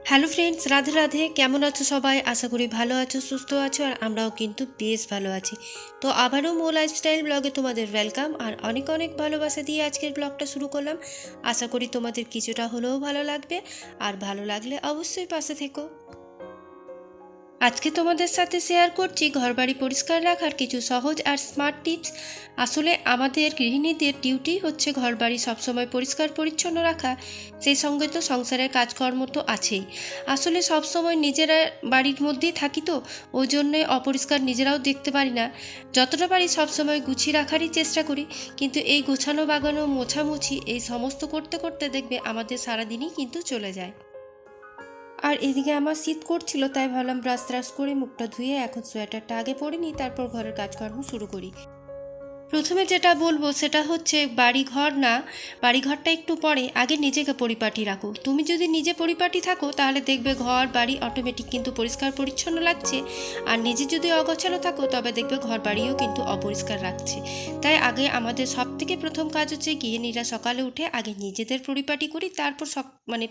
Hello friends, Radhe Radhe. কেমন আছো সবাই? আশা করি ভালো আছো, সুস্থ আছো, আর আমরাও কিন্তু বেশ ভালো আছি। তো আবারও মো লাইফস্টাইল ব্লগে তোমাদের ওয়েলকাম আর অনেক অনেক ভালোবাসা দিয়ে আজকের ব্লগটা শুরু করলাম। আশা করি তোমাদের কিছুটা হলেও ভালো লাগবে, আর ভালো লাগলে অবশ্যই পাশে থেকো। আজকে তোমাদের সাথে শেয়ার করছি ঘরবাড়ি পরিষ্কার রাখার কিছু সহজ আর স্মার্ট টিপস। আসলে আমাদের গৃহিণীদের ডিউটি হচ্ছে ঘরবাড়ি সবসময় পরিষ্কার পরিচ্ছন্ন রাখা, সেই সঙ্গে তো সংসারের কাজকর্ম তো আছেই। আসলে সবসময় নিজেরা বাড়ির মধ্যেই থাকি, তো ওই জন্যে অপরিষ্কার নিজেরাও দেখতে পারি না। যতটা পারি সবসময় গুছিয়ে রাখারই চেষ্টা করি, কিন্তু এই গোছানো বাগানো মোছামুছি এই সমস্ত করতে করতে দেখবে আমাদের সারাদিনই কিন্তু চলে যায়। আর এদিকে আমার শীত করছিল, তাই ভাবলাম ব্রাশ ট্রাশ করে মুখটা ধুয়ে এখন সোয়েটারটা আগে পরে নিই, তারপর ঘরের কাজকর্ম শুরু করি। প্রথমে যেটা বলবো সেটা হচ্ছে বাড়িঘর না, বাড়িঘরটা একটু পরে, আগে নিজেকে পরিপাটি রাখো। তুমি যদি নিজে পরিপাটি থাকো তাহলে দেখবে ঘর বাড়ি অটোমেটিক কিন্তু পরিষ্কার পরিচ্ছন্ন লাগছে। আর নিজে যদি অগোছালো থাকো তবে দেখবে ঘর বাড়িও কিন্তু অপরিষ্কার রাখছে। তাই আগে আমাদের সব থেকে প্রথম কাজ হচ্ছে গৃহিণীরা সকালে উঠে আগে নিজেদের পরিপাটি করি, তারপর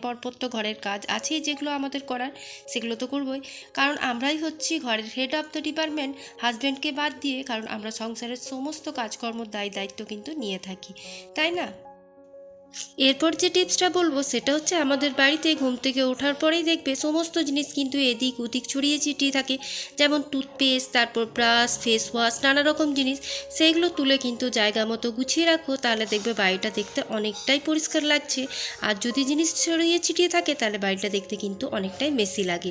পরপর তো ঘরের কাজ আছেই, যেগুলো আমাদের করার সেগুলো তো করবোই। কারণ আমরাই হচ্ছি ঘরের হেড অফ দ্য ডিপার্টমেন্ট, হাজব্যান্ডকে বাদ দিয়ে, কারণ আমরা সংসারের সমস্ত কাজকর্ম দায়িত্ব কিন্তু নিয়ে থাকি, তাই না? এরপর যে টিপসটা বলবো সেটা হচ্ছে আমাদের বাড়িতে ঘুম থেকে ওঠার পরেই দেখবে সমস্ত জিনিস কিন্তু এদিক ওদিক ছড়িয়ে ছিটিয়ে থাকে, যেমন টুথপেস্ট, তারপর ব্রাশ, ফেস ওয়াশ, নানা রকম জিনিস। সেইগুলো তুলে কিন্তু জায়গা মতো গুছিয়ে রাখো, তাহলে দেখবে বাড়িটা দেখতে অনেকটাই পরিষ্কার লাগছে। আর যদি জিনিস ছড়িয়ে ছিটিয়ে থাকে তাহলে বাড়িটা দেখতে কিন্তু অনেকটাই মেসি লাগে।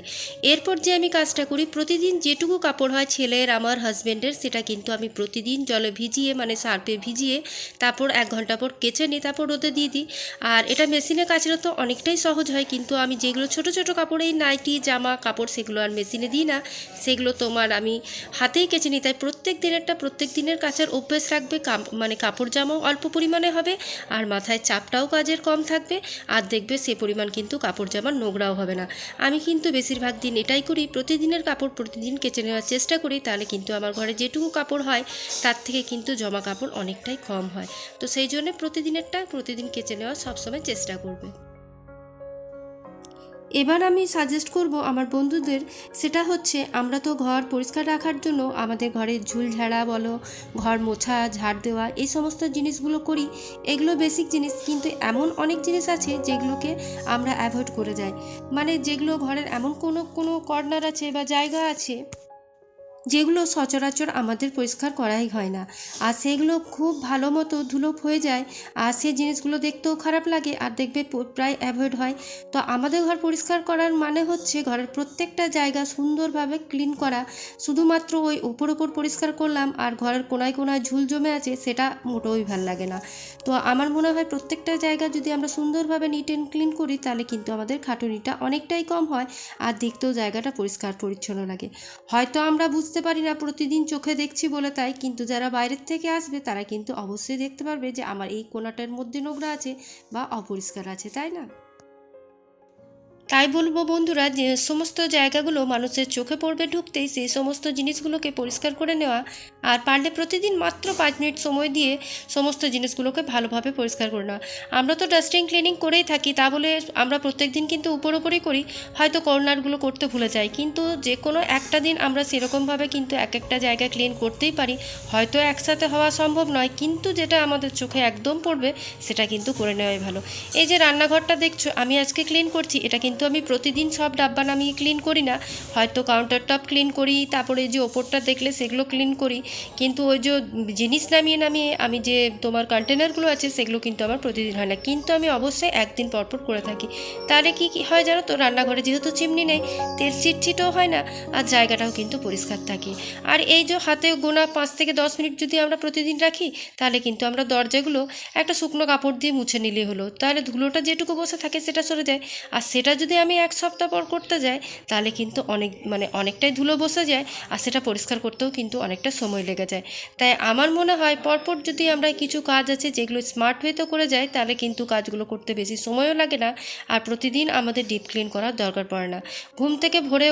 এরপর যে আমি কাজটা করি, প্রতিদিন যেটুকু কাপড় হয় ছেলের আমার হাজব্যান্ডের, সেটা কিন্তু আমি প্রতিদিন জলে ভিজিয়ে মানে সার্ফে ভিজিয়ে তারপর 1 ঘন্টা পর কেচে নিই, তারপর রোদে দিয়ে দিই। আর এটা মেশিনে কাচলে তো অনেকটাই সহজ হয়, কিন্তু আমি যেগুলো ছোট ছোট কাপড়, এই নাইটি জামা কাপড়, সেগুলো আর মেশিনে দিই না, সেগুলো তোমার আমি হাতেই কেচে নিই। তাই প্রত্যেক দিনের কাচার অভ্যেস রাখবে, কাপড় জামাও অল্প পরিমাণে হবে, আর মাথায় চাপটাও কাজের কম থাকবে, আর দেখবে সে পরিমাণ কিন্তু কাপড় জামার নোংরাও হবে না। আমি কিন্তু বেশিরভাগ দিন এটাই করি, প্রতিদিনের কাপড় প্রতিদিন কেচে নেওয়ার চেষ্টা করি, তাহলে কিন্তু আমার ঘরে যেটুকু কাপড় হয় তার থেকে কিন্তু জমা কাপড় অনেকটাই কম হয়। তো সেই জন্য প্রতিদিনেরটা প্রতিদিন কেচে নেওয়ার সবসময় চেষ্টা করবে। এবার আমি সাজেস্ট করব আমার বন্ধুদের, সেটা হচ্ছে আমরা তো ঘর পরিষ্কার রাখার জন্য আমাদের ঘরের ঝুল ঝাড়া বলো, ঘর মোছা ঝাড় দেওয়া, এই সমস্ত জিনিসগুলো করি। এগুলো বেসিক জিনিস, কিন্তু এমন অনেক জিনিস আছে যেগুলোকে আমরা অ্যাভয়েড করে যাই। মানে যেগুলো ঘরের এমন কোনো কোনো কর্নার আছে বা জায়গা আছে যেগুলো সচরাচর আমাদের পরিষ্কার করাই হয় না, আর সেগুলো খুব ভালো মতো ধুলোপ হয়ে যায়, আর সেই জিনিসগুলো দেখতেও খারাপ লাগে, আর দেখবে প্রায় অ্যাভয়েড হয়। তো আমাদের ঘর পরিষ্কার করার মানে হচ্ছে ঘরের প্রত্যেকটা জায়গা সুন্দরভাবে ক্লিন করা। শুধুমাত্র ওই ওপর পরিষ্কার করলাম আর ঘরের কোনায় কোনায় ঝুল জমে আছে, সেটা মোটেই ভাল লাগে না। তো আমার মনে হয় প্রত্যেকটা জায়গা যদি আমরা সুন্দরভাবে নিট অ্যান্ড ক্লিন করি তাহলে কিন্তু আমাদের খাটুনিটা অনেকটাই কম হয়, আর দেখতেও জায়গাটা পরিষ্কার পরিচ্ছন্ন লাগে। হয়তো আমরা বুঝতে পারি না প্রতিদিন চোখে দেখছি বলে তাই, কিন্তু যারা বাইরের থেকে আসবে তারা কিন্তু অবশ্যই দেখতে পারবে যে আমার এই কোণাটার মধ্যে নোংরা আছে বা অপরিষ্কার আছে, তাই না? তাই বলবো বন্ধুরা, যে সমস্ত জায়গাগুলো মানুষের চোখে পড়বে ঢুকতেই সেই সমস্ত জিনিসগুলোকে পরিষ্কার করে নেওয়া, আর পারলে প্রতিদিন মাত্র 5 মিনিট সময় দিয়ে সমস্ত জিনিসগুলোকে ভালোভাবে পরিষ্কার করে নেওয়া। আমরা তো ডাস্টিং ক্লিনিং করেই থাকি, তা বলে আমরা প্রত্যেক দিন কিন্তু উপরেই করি, হয়তো কর্নারগুলো করতে ভুলে যাই, কিন্তু যে কোনো একটা দিন আমরা সেরকমভাবে কিন্তু এক একটা জায়গা ক্লিন করতেই পারি। হয়তো একসাথে হওয়া সম্ভব নয়, কিন্তু যেটা আমাদের চোখে একদম পড়বে সেটা কিন্তু করে নেওয়াই ভালো। এই যে রান্নাঘরটা দেখছো আমি আজকে ক্লিন করছি, এটা কিন্তু আমি প্রতিদিন সব ডাব্বা নামিয়ে ক্লিন করি না। হয়তো কাউন্টার টপ ক্লিন করি, তারপরে যে ওপরটা দেখলে সেগুলো ক্লিন করি, কিন্তু ওই যে জিনিস নামিয়ে নামিয়ে আমি যে তোমার কন্টেনারগুলো আছে সেগুলো কিন্তু আমার প্রতিদিন হয় না, কিন্তু আমি অবশ্যই একদিন পরপর করে থাকি। তাহলে কি হয় জানো তো, রান্নাঘরে যেহেতু চিমনি নেই, তেল চিটচিটও হয় না, আর জায়গাটাও কিন্তু পরিষ্কার থাকে। আর এই যে হাতে গোনা 5 থেকে 10 মিনিট যদি আমরা প্রতিদিন রাখি, তাহলে কিন্তু আমরা দরজাগুলো একটা শুকনো কাপড় দিয়ে মুছে নিলে হলো, তাহলে ধুলোটা যেটুকু বসে থাকে সেটা সরে যায়। আর সেটা যদি আমি 1 সপ্তাহ পর করতে যাই তাহলে কিন্তু অনেকটাই ধুলো বসে যায়, আর সেটা পরিষ্কার করতেও কিন্তু অনেকটা সময় লেগে যায়। তাই আমার মনে হয় পরপর যদি আমরা কিছু কাজ আছে যেগুলো স্মার্ট ওয়েতে করে যাই, তাহলে কিন্তু কাজগুলো করতে বেশি সময়ও লাগে না, আর প্রতিদিন আমাদের ডিপ ক্লিন করার দরকার পড়ে না। ঘুম থেকে ভোরে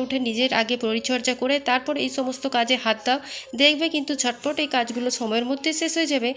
উঠে নিজের আগে পরিচর্যা করে তারপর এই সমস্ত কাজে হাত দাও, দেখবে কিন্তু ঝটপট এই কাজগুলো সময়ের মধ্যে শেষ হয়ে যাবে।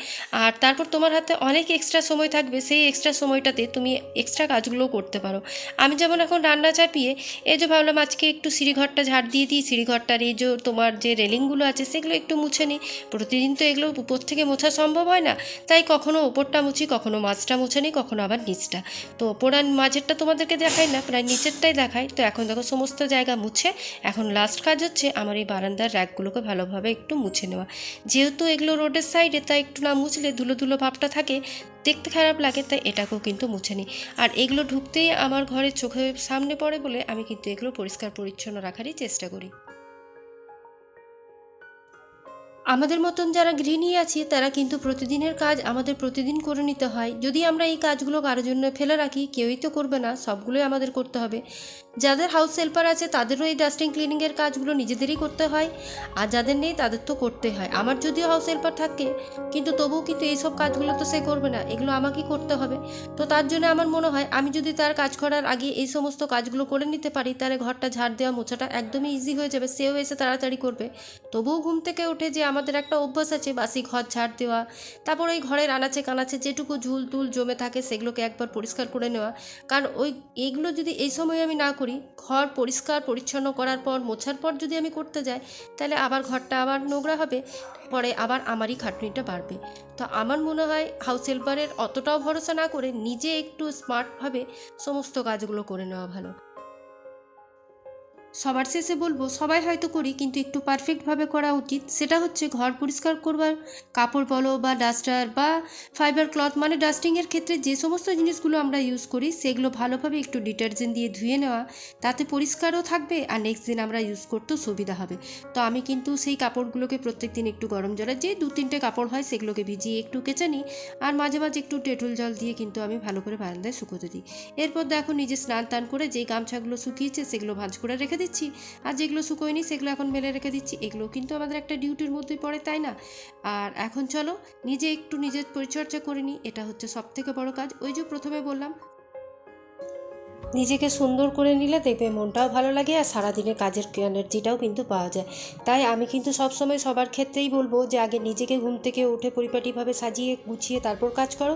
আর তারপর তোমার হাতে অনেক এক্সট্রা সময় থাকবে, সেই এক্সট্রা সময়টাতে তুমি এক্সট্রা কাজগুলো করতে পারো। আমি যেমন এখন রান্না চাপিয়ে এই যে ভাবলাম আজকে একটু সিঁড়িঘরটা ঝাড় দিয়ে দিই, সিঁড়িঘরটার এই যে তোমার যে রেলিংগুলো আছে সেগুলো একটু মুছে নিই। প্রতিদিন তো এগুলো উপর থেকে মোছা সম্ভব হয় না, তাই কখনো ওপরটা মুছি, কখনো মাঝটা মুছে নিই, কখনো আবার নিচটা। তো ওপর আর মাঝেরটা তোমাদেরকে দেখাই না, প্রায় নিচেরটাই দেখাই। তো এখন দেখো সমস্ত জায়গা মুছে এখন লাস্ট কাজ হচ্ছে আমার এই বারান্দার র্যাকগুলোকে ভালোভাবে একটু মুছে নেওয়া। যেহেতু এগুলো রোডের সাইডে, তাই একটু না মুছলে ধুলো ধুলো ভাবটা থাকে, দেখতে খারাপ লাগে, তাই এটাকেও কিন্তু মুছে নিই। আর এগুলো ঢুকতেই আমার ঘরের চোখের সামনে পড়ে বলে আমি কিন্তু এগুলো পরিষ্কার পরিচ্ছন্ন রাখারই চেষ্টা করি। আমাদের মতন যারা গৃহিণী আছি তারা কিন্তু প্রতিদিনের কাজ আমাদের প্রতিদিন করে নিতে হয়। যদি আমরা এই কাজগুলো কারোর জন্য ফেলে রাখি, কেউই তো করবে না, সবগুলোই আমাদের করতে হবে। যাদের হাউস হেল্পার আছে তাদেরও এই ডাস্টিং ক্লিনিংয়ের কাজগুলো নিজেদেরই করতে হয়, আর যাদের নেই তাদের তো করতেই হয়। আমার যদিও হাউস হেল্পার থাকে, কিন্তু তবুও কিন্তু এইসব কাজগুলো তো সে করবে না, এগুলো আমাকেই করতে হবে। তো তার জন্য আমার মনে হয় আমি যদি তার কাজ করার আগে এই সমস্ত কাজগুলো করে নিতে পারি, তাহলে ঘরটা ঝাড় দেওয়া মোছাটা একদমই ইজি হয়ে যাবে, সেও এসে তাড়াতাড়ি করবে। তবুও ঘুম থেকে উঠে যে আমাদের একটা অভ্যাস আছে বাসি ঘর ঝাড় দেওয়া, তারপর ওই ঘরের আনাচে কানাচে যেটুকু ঝুল টুল জমে থাকে সেগুলোকে একবার পরিষ্কার করে নেওয়া। কারণ এইগুলো যদি এই সময় আমি না করি, ঘর পরিষ্কার পরিচ্ছন্ন করার পর মোছার পর যদি আমি করতে যাই, তাহলে আবার ঘরটা আবার নোংরা হবে, পরে আবার আমারই খাটনিটা বাড়বে। তো আমার মনে হয় হাউস হেল্পারের অতটাও ভরসা না করে নিজে একটু স্মার্টভাবে সমস্ত কাজগুলো করে নেওয়া ভালো। সবার শেষে বলবো, সবাই হয়তো করি কিন্তু একটু পারফেক্টভাবে করা উচিত। সেটা হচ্ছে ঘর পরিষ্কার করবার কাপড় বলো বা ডাস্টার বা ফাইবার ক্লথ, মানে ডাস্টিংয়ের ক্ষেত্রে যে সমস্ত জিনিসগুলো আমরা ইউজ করি সেগুলো ভালোভাবে একটু ডিটারজেন্ট দিয়ে ধুয়ে নেওয়া, তাতে পরিষ্কারও থাকবে আর নেক্সট দিন আমরা ইউজ করতেও সুবিধা হবে। তো আমি কিন্তু সেই কাপড়গুলোকে প্রত্যেক দিন একটু গরম জলে, যে 2-3টে কাপড় হয় সেগুলোকে ভিজিয়ে একটু কেচে নিই, আর মাঝে মাঝে একটু ডেটল জল দিয়ে কিন্তু আমি ভালো করে বারান্দায় শুকোতে দিই। এরপর দেখো নিজে স্নান টান করে যেই গামছাগুলো শুকিয়েছে সেগুলো ভাঁজ করে রেখে দিচ্ছি, আর যেগুলো শুকোয়নি সেগুলো এখন মেলে রেখে দিচ্ছি। এগুলো কিন্তু আমাদের একটা ডিউটির মধ্যেই পড়ে, তাই না? আর এখন চলো নিজে একটু নিজের পরিচর্যা করে নিই, এটা হচ্ছে সবথেকে বড় কাজ। ওই যে প্রথমে বললাম, নিজেকে সুন্দর করে নিলে দেখবে মনটাও ভালো লাগে আর সারাদিনের কাজের এনার্জিটাও কিন্তু পাওয়া যায়। তাই আমি কিন্তু সবসময় সবার ক্ষেত্রেই বলবো যে আগে নিজেকে ঘুম থেকে উঠে পরিপাটিভাবে সাজিয়ে গুছিয়ে তারপর কাজ করো,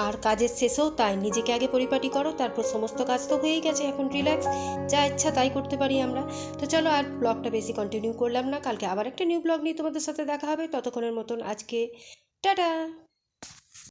আর কাজের শেষেও তাই নিজেকে আগে পরিপাটি করো, তারপর সমস্ত কাজ তো হয়েই গেছে, এখন রিল্যাক্স, যা ইচ্ছা তাই করতে পারি আমরা। তো চলো আর ব্লগটা বেশি কন্টিনিউ করলাম না, কালকে আবার একটা নিউ ব্লগ নিয়ে তোমাদের সাথে দেখা হবে। ততক্ষণের মতন আজকে টাটা।